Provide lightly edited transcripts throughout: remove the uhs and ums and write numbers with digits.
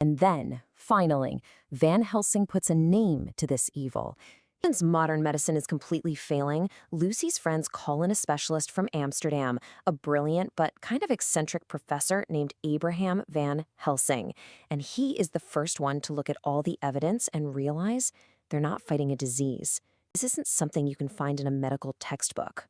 And then, finally, Van Helsing puts a name to this evil. Since modern medicine is completely failing, Lucy's friends call in a specialist from Amsterdam, a brilliant but kind of eccentric professor named Abraham Van Helsing. And he is the first one to look at all the evidence and realize they're not fighting a disease. This isn't something you can find in a medical textbook.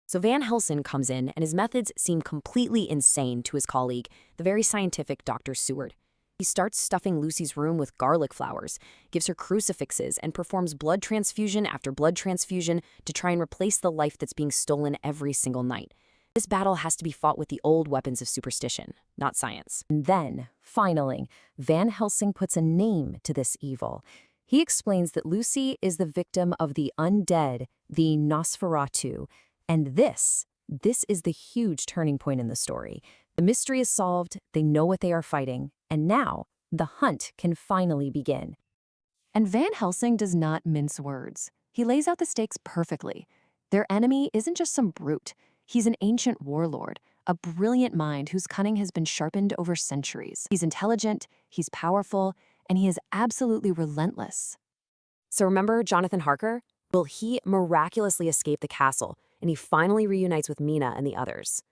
So Van Helsing comes in, and his methods seem completely insane to his colleague, the very scientific Dr. Seward. He starts stuffing Lucy's room with garlic flowers, gives her crucifixes, and performs blood transfusion after blood transfusion to try and replace the life that's being stolen every single night. This battle has to be fought with the old weapons of superstition, not science. And then, finally, Van Helsing puts a name to this evil. He explains that Lucy is the victim of the undead, the Nosferatu, and this is the huge turning point in the story. The mystery is solved, they know what they are fighting, and now the hunt can finally begin. And Van Helsing does not mince words. He lays out the stakes perfectly. Their enemy isn't just some brute. He's an ancient warlord, a brilliant mind whose cunning has been sharpened over centuries. He's intelligent, he's powerful, and he is absolutely relentless. So remember Jonathan Harker? Well, he miraculously escaped the castle, and he finally reunites with Mina and the others.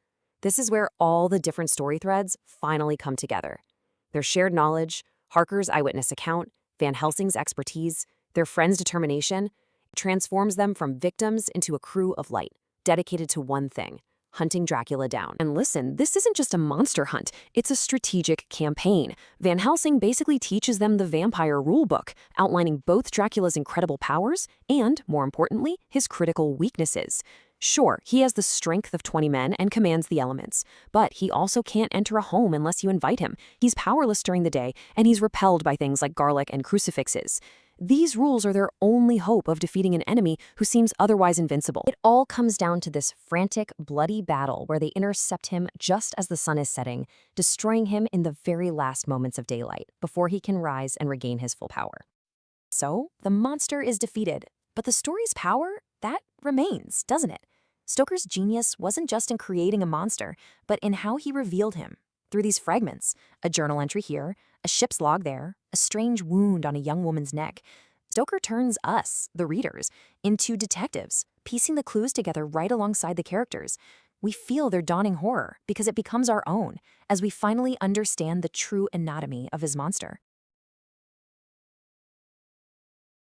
This is where all the different story threads finally come together. Their shared knowledge, Harker's eyewitness account, Van Helsing's expertise, their friends' determination, transforms them from victims into a crew of light, dedicated to one thing: hunting Dracula down. And listen, this isn't just a monster hunt, it's a strategic campaign. Van Helsing basically teaches them the vampire rulebook, outlining both Dracula's incredible powers and, more importantly, his critical weaknesses. Sure, he has the strength of 20 men and commands the elements, but he also can't enter a home unless you invite him. He's powerless during the day, and he's repelled by things like garlic and crucifixes. These rules are their only hope of defeating an enemy who seems otherwise invincible. It all comes down to this frantic, bloody battle where they intercept him just as the sun is setting, destroying him in the very last moments of daylight before he can rise and regain his full power. So, the monster is defeated, but the story's power, that remains, doesn't it? Stoker's genius wasn't just in creating a monster, but in how he revealed him. Through these fragments, a journal entry here, a ship's log there, a strange wound on a young woman's neck, Stoker turns us, the readers, into detectives, piecing the clues together right alongside the characters. We feel their dawning horror because it becomes our own as we finally understand the true anatomy of his monster.